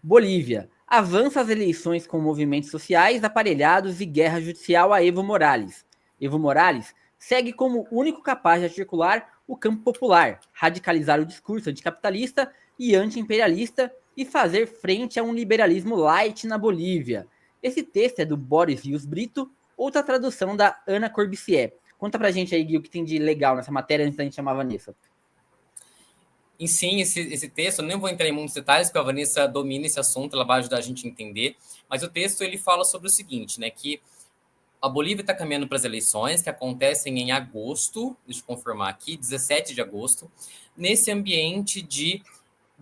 Bolívia. Avança as eleições com movimentos sociais, aparelhados e guerra judicial a Evo Morales. Evo Morales segue como único capaz de articular o campo popular, radicalizar o discurso anticapitalista e anti-imperialista e fazer frente a um liberalismo light na Bolívia. Esse texto é do Boris Rios Brito, outra tradução da Ana Corbissier. Conta pra gente aí, Gui, o que tem de legal nessa matéria antes da gente chamar a Vanessa. E sim, esse texto, eu nem vou entrar em muitos detalhes, porque a Vanessa domina esse assunto, ela vai ajudar a gente a entender, mas o texto ele fala sobre o seguinte, né, que a Bolívia está caminhando para as eleições, que acontecem em agosto, deixa eu confirmar aqui, 17 de agosto, nesse ambiente de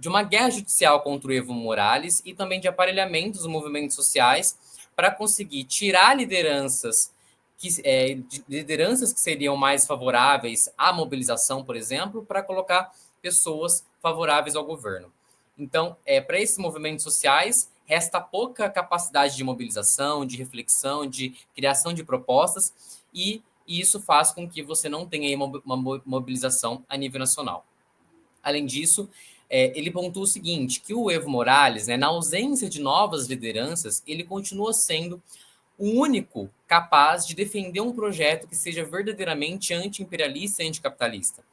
uma guerra judicial contra o Evo Morales e também de aparelhamento dos movimentos sociais para conseguir tirar lideranças que seriam mais favoráveis à mobilização, por exemplo, para colocar pessoas favoráveis ao governo. Então, para esses movimentos sociais, resta pouca capacidade de mobilização, de reflexão, de criação de propostas, e isso faz com que você não tenha uma mobilização a nível nacional. Além disso, ele pontua o seguinte, que o Evo Morales, né, na ausência de novas lideranças, ele continua sendo o único capaz de defender um projeto que seja verdadeiramente anti-imperialista e anticapitalista.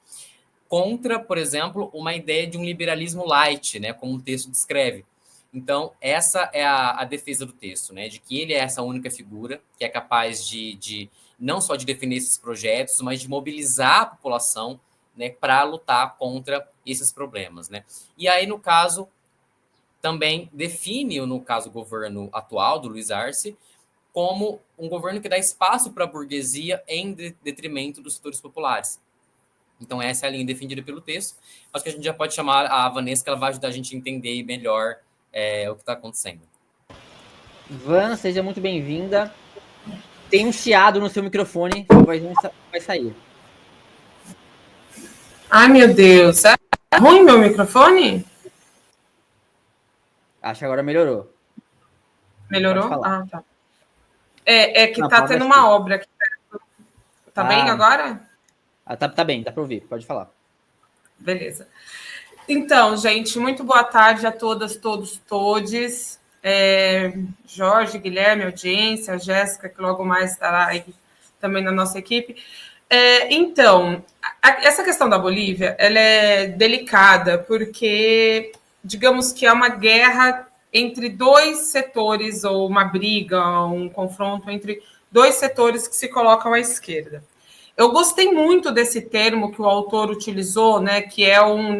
Contra, por exemplo, uma ideia de um liberalismo light, né, como o texto descreve. Então, essa é a defesa do texto, né, de que ele é essa única figura que é capaz de não só de defender esses projetos, mas de mobilizar a população, né, para lutar contra esses problemas, né. E aí, no caso, também define, no caso, o governo atual do Luiz Arce, como um governo que dá espaço para a burguesia em detrimento dos setores populares. Então, essa é a linha defendida pelo texto. Acho que a gente já pode chamar a Vanessa, que ela vai ajudar a gente a entender melhor o que está acontecendo. Van, seja muito bem-vinda. Tem um chiado no seu microfone, sua voz não vai sair. Ai, meu Deus. É ruim meu microfone? Acho que agora melhorou. Melhorou? Ah, tá. É que tá tendo uma obra aqui perto. Tá bem agora? Tá bem, dá para ouvir, pode falar. Beleza. Então, gente, muito boa tarde a todas, todos, todes. Jorge, Guilherme, audiência, a Jéssica, que logo mais estará aí também na nossa equipe. Então, essa questão da Bolívia, ela é delicada, porque, digamos que é uma guerra entre dois setores, ou uma briga, um confronto entre dois setores que se colocam à esquerda. Eu gostei muito desse termo que o autor utilizou, né, que é um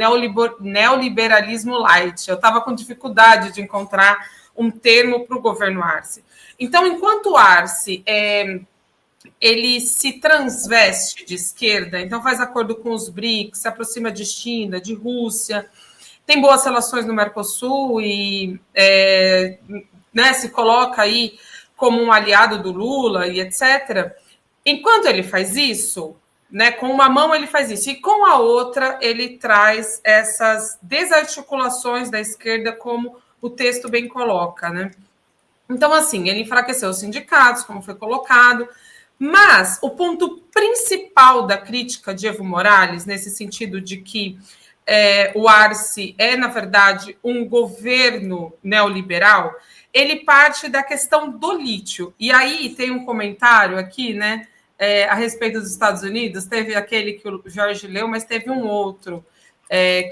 neoliberalismo light. Eu estava com dificuldade de encontrar um termo para o governo Arce. Então, enquanto o Arce ele se transveste de esquerda, então faz acordo com os BRICS, se aproxima de China, de Rússia, tem boas relações no Mercosul e né, se coloca aí como um aliado do Lula e etc., enquanto ele faz isso, né, com uma mão ele faz isso, e com a outra ele traz essas desarticulações da esquerda, como o texto bem coloca, né? Então, assim, ele enfraqueceu os sindicatos, como foi colocado, mas o ponto principal da crítica de Evo Morales, nesse sentido de que o Arce é, na verdade, um governo neoliberal, ele parte da questão do lítio. E aí tem um comentário aqui, né, a respeito dos Estados Unidos, teve aquele que o Jorge leu, mas teve um outro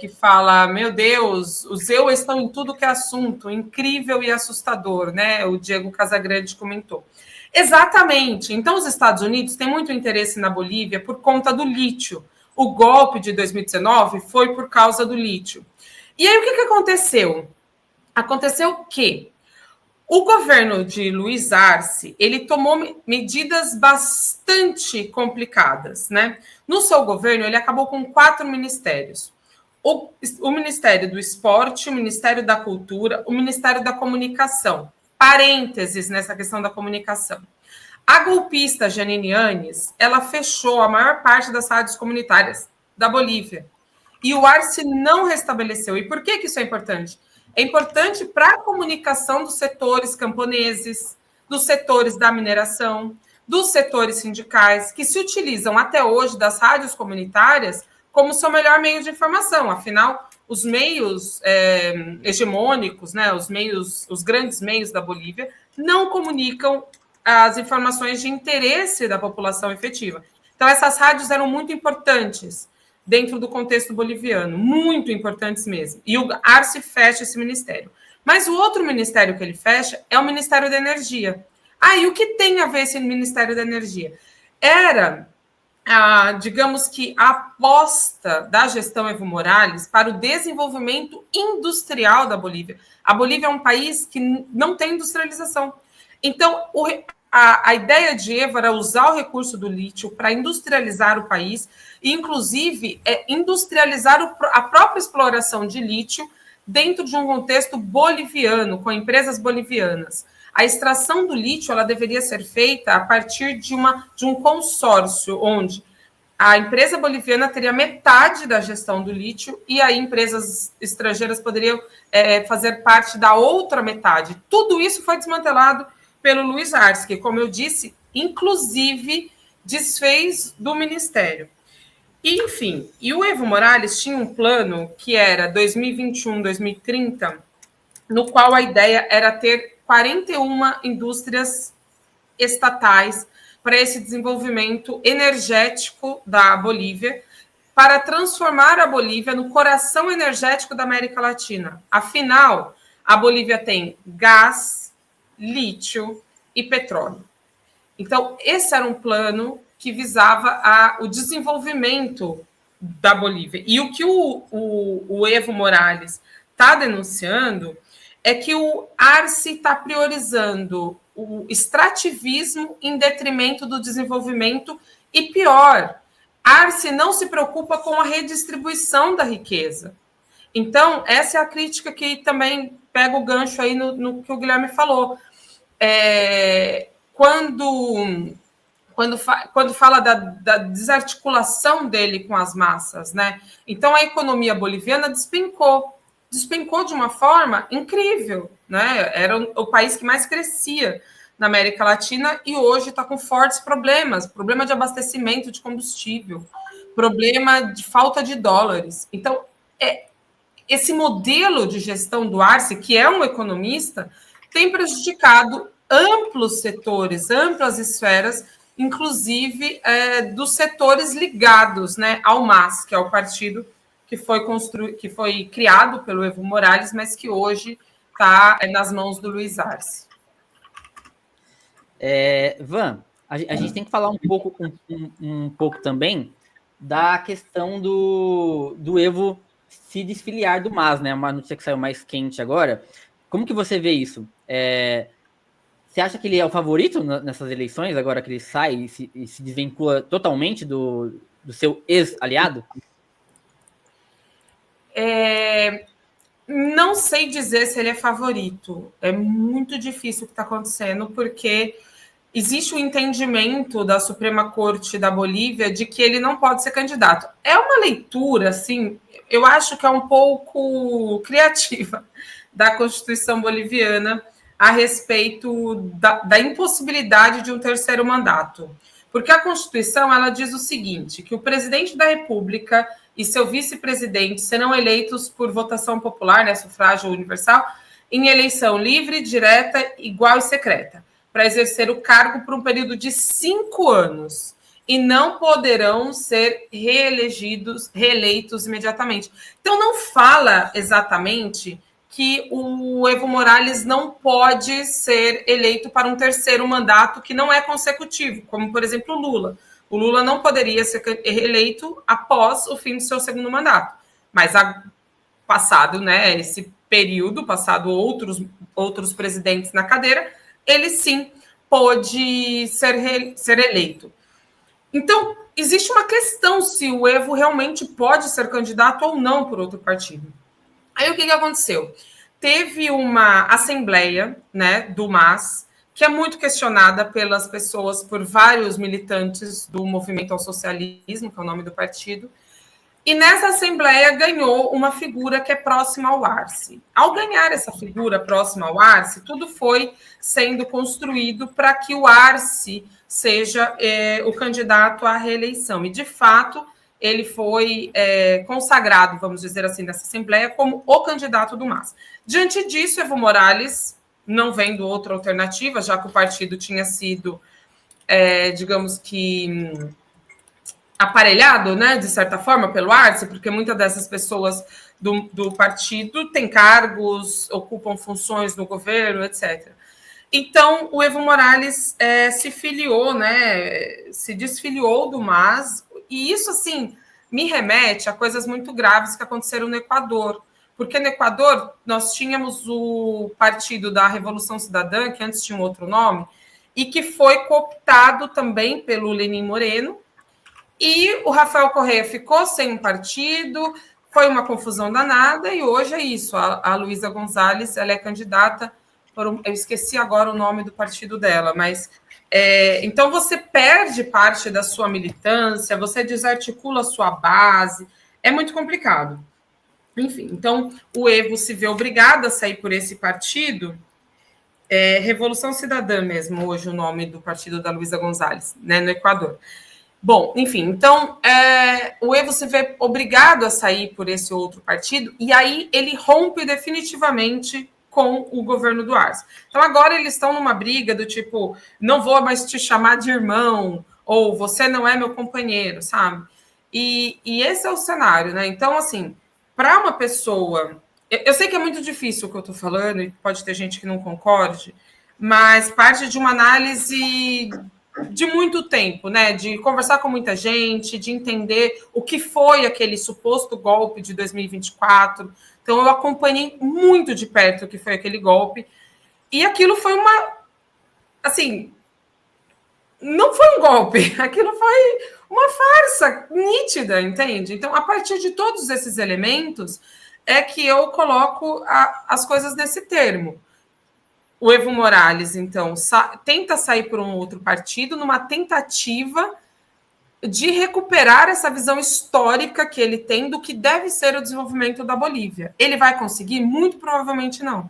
que fala, meu Deus, os eu estão em tudo que é assunto, incrível e assustador, né? O Diego Casagrande comentou. Exatamente. Então, os Estados Unidos têm muito interesse na Bolívia por conta do lítio. O golpe de 2019 foi por causa do lítio. E aí, o que aconteceu? Aconteceu que o governo de Luiz Arce, ele tomou medidas bastante complicadas, né? No seu governo, ele acabou com 4 ministérios. O Ministério do Esporte, o Ministério da Cultura, o Ministério da Comunicação. Parênteses nessa questão da comunicação. A golpista Janine Áñez, ela fechou a maior parte das rádios comunitárias da Bolívia. E o Arce não restabeleceu. E por que isso é importante? É importante para a comunicação dos setores camponeses, dos setores da mineração, dos setores sindicais, que se utilizam até hoje das rádios comunitárias como seu melhor meio de informação. Afinal, os meios hegemônicos, né, os grandes meios da Bolívia, não comunicam as informações de interesse da população efetiva. Então, essas rádios eram muito importantes dentro do contexto boliviano, muito importantes mesmo. E o Arce fecha esse ministério. Mas o outro ministério que ele fecha é o Ministério da Energia. E o que tem a ver esse Ministério da Energia? Era, digamos que, a aposta da gestão Evo Morales para o desenvolvimento industrial da Bolívia. A Bolívia é um país que não tem industrialização. Então, a ideia de Evo era usar o recurso do lítio para industrializar o país, e, inclusive, industrializar a própria exploração de lítio dentro de um contexto boliviano, com empresas bolivianas. A extração do lítio ela deveria ser feita a partir de um consórcio, onde a empresa boliviana teria metade da gestão do lítio e aí empresas estrangeiras poderiam fazer parte da outra metade. Tudo isso foi desmantelado pelo Luiz Arce, que, como eu disse, inclusive desfez do ministério. E, enfim, e o Evo Morales tinha um plano que era 2021, 2030, no qual a ideia era ter 41 indústrias estatais para esse desenvolvimento energético da Bolívia, para transformar a Bolívia no coração energético da América Latina. Afinal, a Bolívia tem gás, lítio e petróleo. Então, esse era um plano que visava o desenvolvimento da Bolívia. E o que o Evo Morales está denunciando é que o Arce está priorizando o extrativismo em detrimento do desenvolvimento e, pior, Arce não se preocupa com a redistribuição da riqueza. Então, essa é a crítica que também pega o gancho aí no que o Guilherme falou. Quando fala da desarticulação dele com as massas, né? Então, a economia boliviana despencou de uma forma incrível, né? Era o país que mais crescia na América Latina e hoje está com fortes problemas, problema de abastecimento de combustível, problema de falta de dólares. Então, esse modelo de gestão do Arce, que é um economista, tem prejudicado amplos setores, amplas esferas, inclusive dos setores ligados, né, ao MAS, que é o partido que foi criado pelo Evo Morales, mas que hoje está nas mãos do Luiz Arce. Van, a gente tem que falar um pouco também da questão do Evo se desfiliar do MAS, né? Uma notícia que saiu mais quente agora. Como que você vê isso? Você acha que ele é o favorito nessas eleições, agora que ele sai e se desvincula totalmente do seu ex-aliado? Não sei dizer se ele é favorito. É muito difícil o que está acontecendo, porque existe o entendimento da Suprema Corte da Bolívia de que ele não pode ser candidato. É uma leitura, assim, eu acho que é um pouco criativa da Constituição boliviana a respeito da impossibilidade de um terceiro mandato. Porque a Constituição ela diz o seguinte, que o presidente da República e seu vice-presidente serão eleitos por votação popular, né, sufrágio universal, em eleição livre, direta, igual e secreta, para exercer o cargo por um período de 5 anos, e não poderão ser reeleitos imediatamente. Então, não fala exatamente que o Evo Morales não pode ser eleito para um terceiro mandato que não é consecutivo, como, por exemplo, o Lula. O Lula não poderia ser reeleito após o fim do seu segundo mandato. Mas, passado, né, esse período, passado outros presidentes na cadeira, ele sim pôde ser eleito. Então, existe uma questão se o Evo realmente pode ser candidato ou não por outro partido. Aí, o que aconteceu? Teve uma assembleia, né, do MAS, que é muito questionada pelas pessoas, por vários militantes do Movimento ao Socialismo, que é o nome do partido, e nessa assembleia ganhou uma figura que é próxima ao Arce. Ao ganhar essa figura próxima ao Arce, tudo foi sendo construído para que o Arce seja o candidato à reeleição. E, de fato, ele foi consagrado, vamos dizer assim, nessa Assembleia como o candidato do MAS. Diante disso, Evo Morales, não vendo outra alternativa, já que o partido tinha sido, digamos que, aparelhado, né, de certa forma, pelo Arce, porque muitas dessas pessoas do partido têm cargos, ocupam funções no governo, etc. Então, o Evo Morales se filiou, né, se desfiliou do MAS, e isso, assim, me remete a coisas muito graves que aconteceram no Equador, porque no Equador nós tínhamos o Partido da Revolução Cidadã, que antes tinha um outro nome, e que foi cooptado também pelo Lenín Moreno, e o Rafael Correa ficou sem um partido, foi uma confusão danada, e hoje é isso, a Luísa Gonzalez, ela é candidata, eu esqueci agora o nome do partido dela, mas então você perde parte da sua militância, você desarticula a sua base, é muito complicado. Enfim, então o Evo se vê obrigado a sair por esse partido, Revolução Cidadã mesmo, hoje o nome do partido da Luísa Gonzalez, né, no Equador. Bom, enfim, então o Evo se vê obrigado a sair por esse outro partido, e aí ele rompe definitivamente com o governo do Arce. Então agora eles estão numa briga do tipo, não vou mais te chamar de irmão, ou você não é meu companheiro, sabe? E esse é o cenário, né? Então, assim, para uma pessoa... Eu sei que é muito difícil o que eu estou falando, e pode ter gente que não concorde, mas parte de uma análise de muito tempo, né? De conversar com muita gente, de entender o que foi aquele suposto golpe de 2024. Então, eu acompanhei muito de perto o que foi aquele golpe. E aquilo foi assim, não foi um golpe, aquilo foi uma farsa nítida, entende? Então, a partir de todos esses elementos, é que eu coloco as coisas nesse termo. O Evo Morales, então, tenta sair por um outro partido numa tentativa de recuperar essa visão histórica que ele tem do que deve ser o desenvolvimento da Bolívia. Ele vai conseguir? Muito provavelmente não.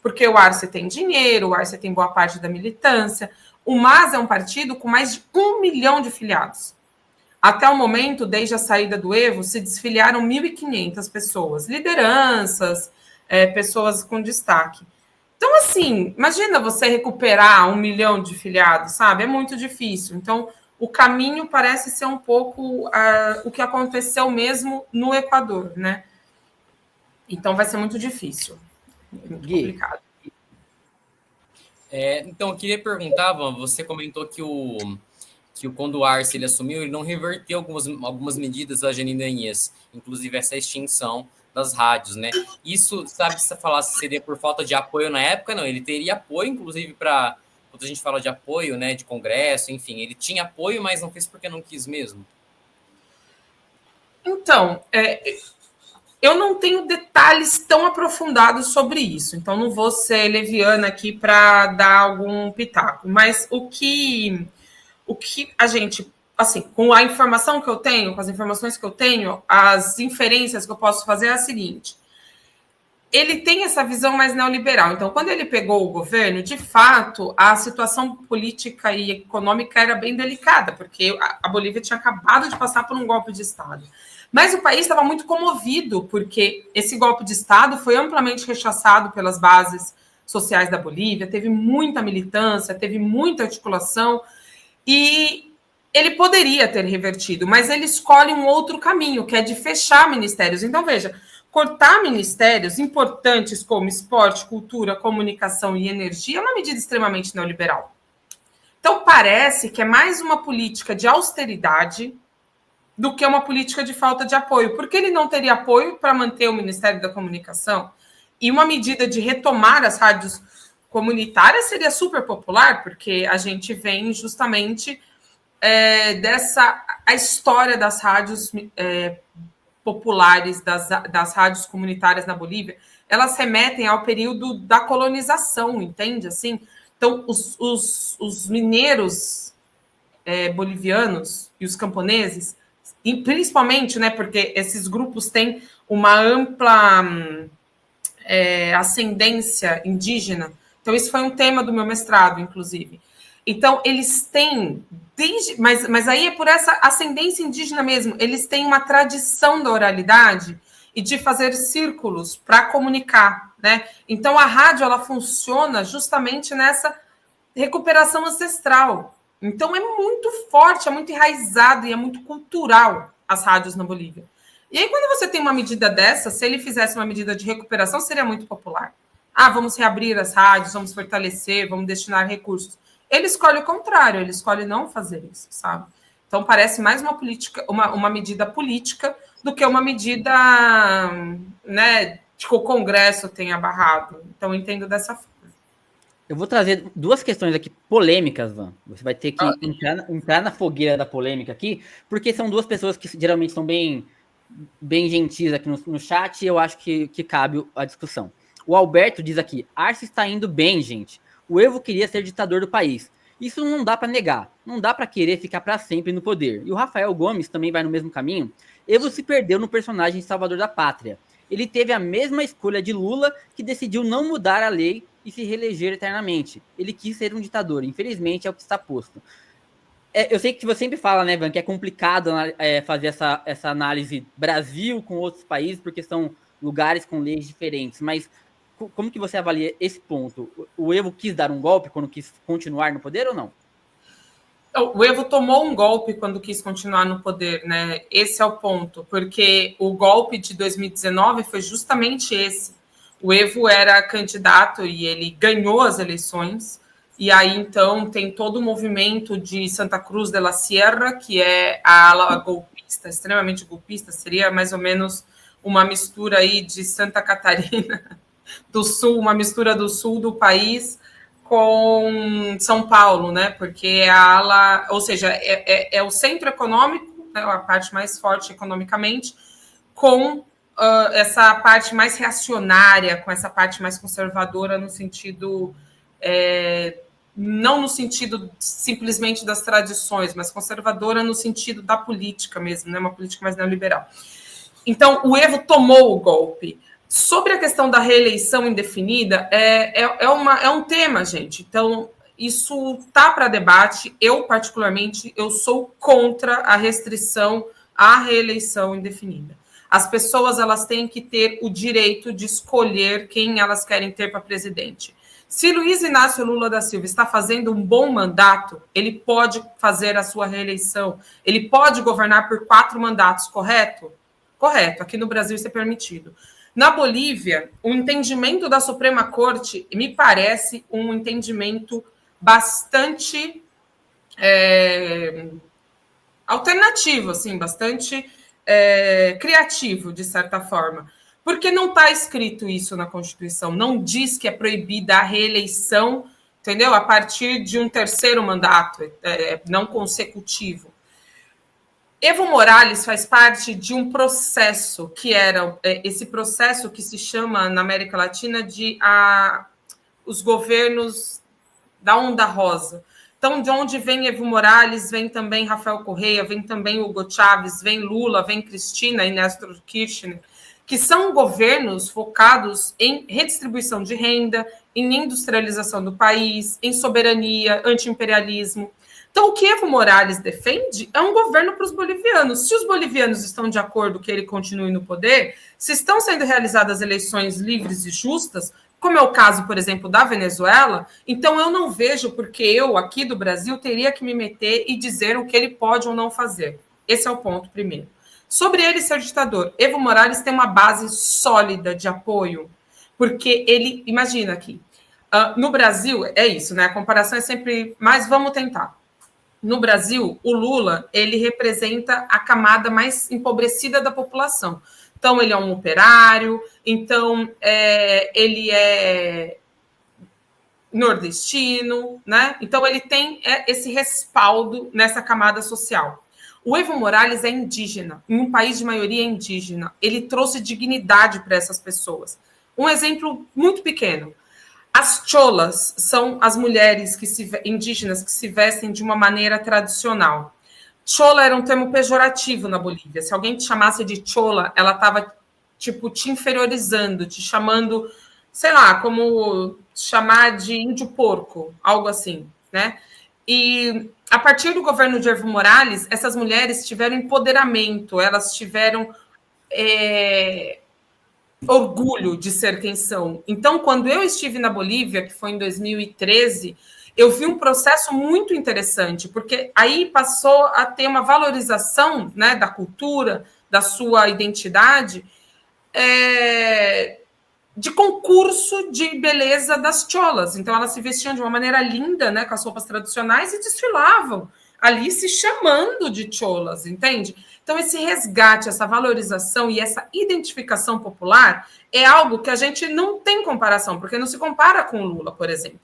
Porque o Arce tem dinheiro, o Arce tem boa parte da militância. O MAS é um partido com mais de 1 milhão de filiados. Até o momento, desde a saída do Evo, se desfiliaram 1.500 pessoas, lideranças, pessoas com destaque. Então, assim, imagina você recuperar 1 milhão de filiados, sabe? É muito difícil. Então, o caminho parece ser um pouco o que aconteceu mesmo no Equador, né? Então, vai ser muito difícil. Muito complicado. Então, eu queria perguntar, Van, você comentou que quando o Arce ele assumiu, ele não reverteu algumas medidas da Janine Áñez, inclusive essa extinção das rádios, né? Isso, sabe, se falar se seria por falta de apoio na época, não. Ele teria apoio, inclusive, para... Quando a gente fala de apoio, né, de congresso, enfim, ele tinha apoio, mas não fez porque não quis mesmo. Então, eu não tenho detalhes tão aprofundados sobre isso, então não vou ser leviana aqui para dar algum pitaco, mas o que a gente, assim, com a informação que eu tenho, com as informações que eu tenho, as inferências que eu posso fazer é a seguinte: ele tem essa visão mais neoliberal. Então, quando ele pegou o governo, de fato, a situação política e econômica era bem delicada, porque a Bolívia tinha acabado de passar por um golpe de Estado. Mas o país estava muito comovido, porque esse golpe de Estado foi amplamente rechaçado pelas bases sociais da Bolívia, teve muita militância, teve muita articulação, e ele poderia ter revertido, mas ele escolhe um outro caminho, que é de fechar ministérios. Então, veja, cortar ministérios importantes como esporte, cultura, comunicação e energia é uma medida extremamente neoliberal. Então, parece que é mais uma política de austeridade do que uma política de falta de apoio, porque ele não teria apoio para manter o Ministério da Comunicação, e uma medida de retomar as rádios comunitárias seria super popular, porque a gente vem justamente a história das rádios populares, das rádios comunitárias na Bolívia, elas remetem ao período da colonização, entende? Assim, então, os mineiros bolivianos e os camponeses, e principalmente, né, porque esses grupos têm uma ampla ascendência indígena. Então, isso foi um tema do meu mestrado, inclusive. Então, eles têm, mas aí é por essa ascendência indígena mesmo, eles têm uma tradição da oralidade e de fazer círculos para comunicar, né? Então, a rádio, ela funciona justamente nessa recuperação ancestral. Então, é muito forte, é muito enraizado e é muito cultural as rádios na Bolívia. E aí, quando você tem uma medida dessa, se ele fizesse uma medida de recuperação, seria muito popular. Vamos reabrir as rádios, vamos fortalecer, vamos destinar recursos. Ele escolhe o contrário, ele escolhe não fazer isso, sabe? Então, parece mais uma política, uma medida política do que uma medida, né, de que o Congresso tenha barrado. Então, eu entendo dessa forma. Eu vou trazer duas questões aqui polêmicas, Van. Você vai ter que entrar na fogueira da polêmica aqui, porque são duas pessoas que geralmente são bem gentis aqui no chat e eu acho que cabe a discussão. O Alberto diz aqui, Arce está indo bem, gente. O Evo queria ser ditador do país. Isso não dá para negar. Não dá para querer ficar para sempre no poder. E o Rafael Gomes também vai no mesmo caminho. Evo se perdeu no personagem Salvador da Pátria. Ele teve a mesma escolha de Lula, que decidiu não mudar a lei e se reeleger eternamente. Ele quis ser um ditador. Infelizmente, é o que está posto. Eu sei que você sempre fala, né, Van, que é complicado fazer essa análise Brasil com outros países, porque são lugares com leis diferentes. Mas como que você avalia esse ponto? O Evo quis dar um golpe quando quis continuar no poder ou não? O Evo tomou um golpe quando quis continuar no poder, né? Esse é o ponto, porque o golpe de 2019 foi justamente esse. O Evo era candidato e ele ganhou as eleições, e aí então tem todo o movimento de Santa Cruz de la Sierra, que é a ala golpista, extremamente golpista, seria mais ou menos uma mistura aí de Santa Catarina do Sul, uma mistura do sul do país com São Paulo, né? Porque é a ala, ou seja, é o centro econômico, né? A parte mais forte economicamente, com essa parte mais reacionária, com essa parte mais conservadora no sentido, não no sentido simplesmente das tradições, mas conservadora no sentido da política mesmo, né? Uma política mais neoliberal. Então, o Evo tomou o golpe. Sobre a questão da reeleição indefinida, é um tema, gente. Então, isso está para debate. Eu, particularmente, eu sou contra a restrição à reeleição indefinida. As pessoas elas têm que ter o direito de escolher quem elas querem ter para presidente. Se Luiz Inácio Lula da Silva está fazendo um bom mandato, ele pode fazer a sua reeleição. Ele pode governar por 4 mandatos, correto? Correto. Aqui no Brasil isso é permitido. Na Bolívia, o entendimento da Suprema Corte me parece um entendimento bastante alternativo, assim, bastante criativo, de certa forma. Porque não está escrito isso na Constituição, não diz que é proibida a reeleição, entendeu? A partir de um 3º mandato, não consecutivo. Evo Morales faz parte de um processo que era esse processo que se chama na América Latina de os governos da Onda Rosa. Então, de onde vem Evo Morales, vem também Rafael Correia, vem também Hugo Chávez, vem Lula, vem Cristina e Néstor Kirchner, que são governos focados em redistribuição de renda, em industrialização do país, em soberania, anti-imperialismo. Então, o que Evo Morales defende é um governo para os bolivianos. Se os bolivianos estão de acordo que ele continue no poder, se estão sendo realizadas eleições livres e justas, como é o caso, por exemplo, da Venezuela, então eu não vejo porque eu, aqui do Brasil, teria que me meter e dizer o que ele pode ou não fazer. Esse é o ponto primeiro. Sobre ele ser ditador, Evo Morales tem uma base sólida de apoio, porque ele, imagina aqui, no Brasil, é isso, né? A comparação é sempre, mas vamos tentar. No Brasil, o Lula, ele representa a camada mais empobrecida da população. Então, ele é um operário, então, ele é nordestino, né? Então, ele tem esse respaldo nessa camada social. O Evo Morales é indígena, em um país de maioria indígena. Ele trouxe dignidade para essas pessoas. Um exemplo muito pequeno. As cholas são as mulheres indígenas que se vestem de uma maneira tradicional. Chola era um termo pejorativo na Bolívia. Se alguém te chamasse de chola, ela estava tipo te inferiorizando, te chamando, sei lá, como chamar de índio porco, algo assim, né? E a partir do governo de Evo Morales, essas mulheres tiveram empoderamento, elas tiveram orgulho de ser quem são. Então, quando eu estive na Bolívia, que foi em 2013, eu vi um processo muito interessante, porque aí passou a ter uma valorização, né, da cultura, da sua identidade, de concurso de beleza das cholas. Então, elas se vestiam de uma maneira linda, né, com as roupas tradicionais, e desfilavam ali se chamando de cholas, entende? Então, esse resgate, essa valorização e essa identificação popular é algo que a gente não tem comparação, porque não se compara com o Lula, por exemplo.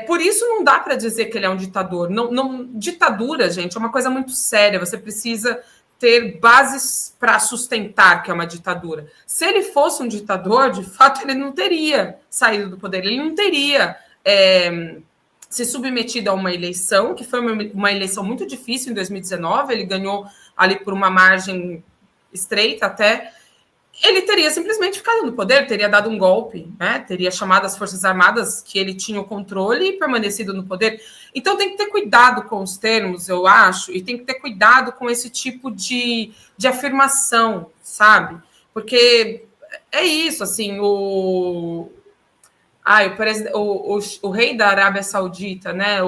Por isso não dá para dizer que ele é um ditador. Ditadura, gente, é uma coisa muito séria. Você precisa ter bases para sustentar que é uma ditadura. Se ele fosse um ditador, de fato, ele não teria saído do poder, ele não teria se submetido a uma eleição, que foi uma eleição muito difícil em 2019, ele ganhou ali por uma margem estreita até, ele teria simplesmente ficado no poder, teria dado um golpe, né? Teria chamado as Forças Armadas, que ele tinha o controle, e permanecido no poder. Então tem que ter cuidado com os termos, eu acho, e tem que ter cuidado com esse tipo de afirmação, sabe? Porque é isso, assim, o rei da Arábia Saudita, né?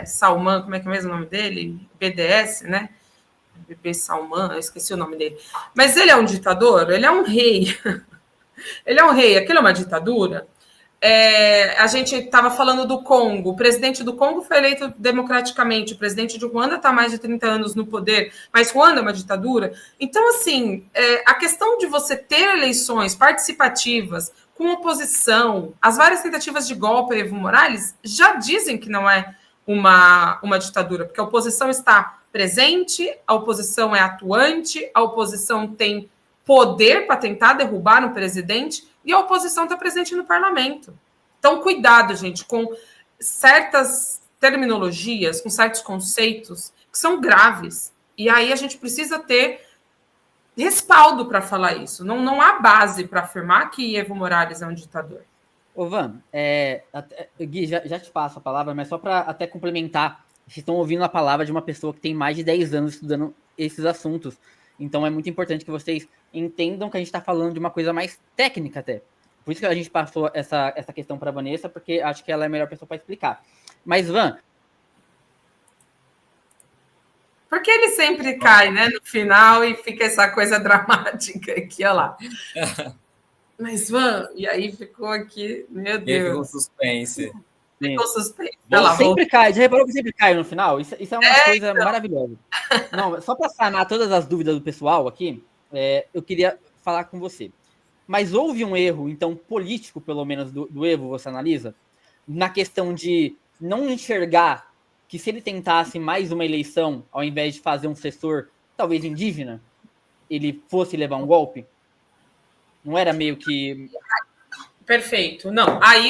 Salman, como é que é mesmo o nome dele? BDS, né? Bebê Salman, eu esqueci o nome dele. Mas ele é um ditador? Ele é um rei. Ele é um rei. Aquilo é uma ditadura? A gente estava falando do Congo. O presidente do Congo foi eleito democraticamente. O presidente de Ruanda está há mais de 30 anos no poder. Mas Ruanda é uma ditadura? Então, assim, a questão de você ter eleições participativas com oposição, as várias tentativas de golpe a Evo Morales já dizem que não é uma ditadura, porque a oposição está presente, a oposição é atuante, a oposição tem poder para tentar derrubar um presidente e a oposição está presente no parlamento. Então, cuidado, gente, com certas terminologias, com certos conceitos que são graves. E aí a gente precisa ter respaldo para falar isso. Não há base para afirmar que Evo Morales é um ditador. Ô, Van, Gui, já te passo a palavra, mas só para até complementar, vocês estão ouvindo a palavra de uma pessoa que tem mais de 10 anos estudando esses assuntos. Então é muito importante que vocês entendam que a gente está falando de uma coisa mais técnica até. Por isso que a gente passou essa questão para a Vanessa, porque acho que ela é a melhor pessoa para explicar. Mas, Van... Porque ele sempre cai, né, no final e fica essa coisa dramática aqui, olha lá. Mas, Van, e aí ficou aqui, meu Deus. Ficou suspense. Ficou suspense. Sempre cai, já reparou que sempre cai no final? Isso é uma coisa maravilhosa. Não, só para sanar todas as dúvidas do pessoal aqui, eu queria falar com você. Mas houve um erro, então, político, pelo menos, do Evo, você analisa? Na questão de não enxergar que se ele tentasse mais uma eleição, ao invés de fazer um sucessor, talvez indígena, ele fosse levar um golpe? Não era meio que... Perfeito. Não, aí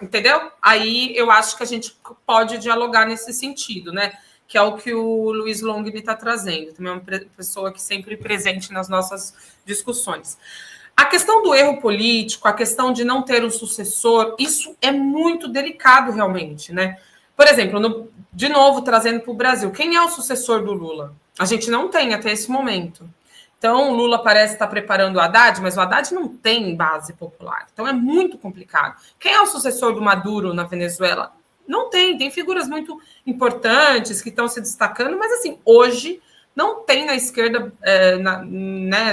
entendeu? Aí eu acho que a gente pode dialogar nesse sentido, né? Que é o que o Luiz Long está trazendo. Também é uma pessoa que sempre presente nas nossas discussões. A questão do erro político, a questão de não ter um sucessor, isso é muito delicado realmente, né? Por exemplo, de novo, trazendo para o Brasil, quem é o sucessor do Lula? A gente não tem até esse momento. Então, o Lula parece estar preparando o Haddad, mas o Haddad não tem base popular. Então, é muito complicado. Quem é o sucessor do Maduro na Venezuela? Não tem. Tem figuras muito importantes que estão se destacando, mas, assim, hoje não tem na esquerda,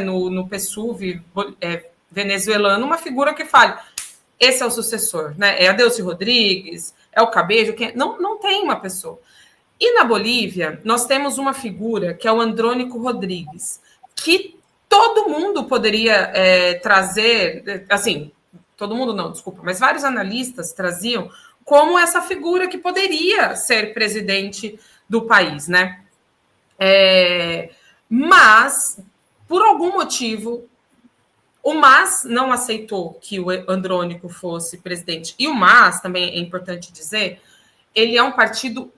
no PSUV venezuelano, uma figura que fale, esse é o sucessor, né? É Adelcy Rodrigues, é o Cabejo, não tem uma pessoa. E na Bolívia, nós temos uma figura que é o Andrônico Rodrigues, que todo mundo poderia trazer, assim, todo mundo não, desculpa, mas vários analistas traziam como essa figura que poderia ser presidente do país, né? Mas, por algum motivo, o MAS não aceitou que o Andrônico fosse presidente. E o MAS, também é importante dizer, ele é um partido...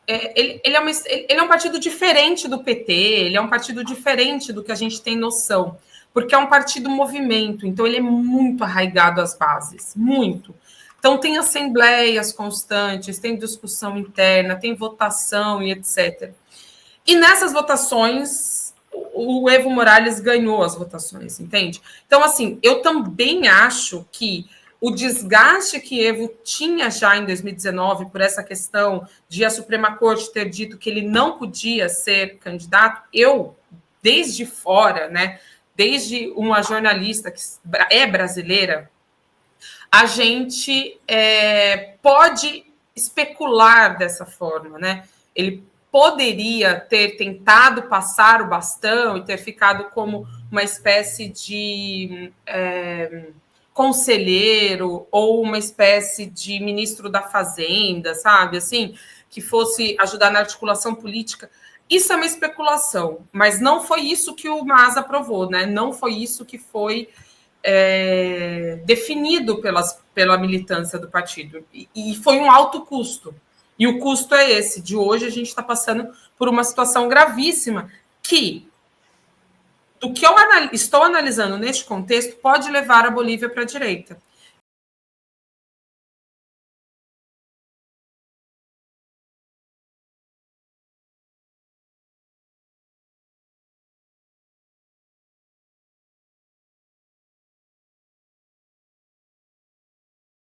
Ele é um partido diferente do PT, ele é um partido diferente do que a gente tem noção, porque é um partido movimento, então ele é muito arraigado às bases, muito. Então, tem assembleias constantes, tem discussão interna, tem votação e etc. E nessas votações, o Evo Morales ganhou as votações, entende? Então, assim, eu também acho que o desgaste que Evo tinha já em 2019 por essa questão de a Suprema Corte ter dito que ele não podia ser candidato, eu, desde fora, né, desde uma jornalista que é brasileira, a gente pode especular dessa forma, né? Ele poderia ter tentado passar o bastão e ter ficado como uma espécie de conselheiro ou uma espécie de ministro da Fazenda, sabe? Assim, que fosse ajudar na articulação política. Isso é uma especulação, mas não foi isso que o MAS aprovou, né? Não foi isso que foi definido pela militância do partido. E foi um alto custo. E o custo é esse. De hoje, a gente está passando por uma situação gravíssima que, do que eu estou analisando neste contexto, pode levar a Bolívia para a direita.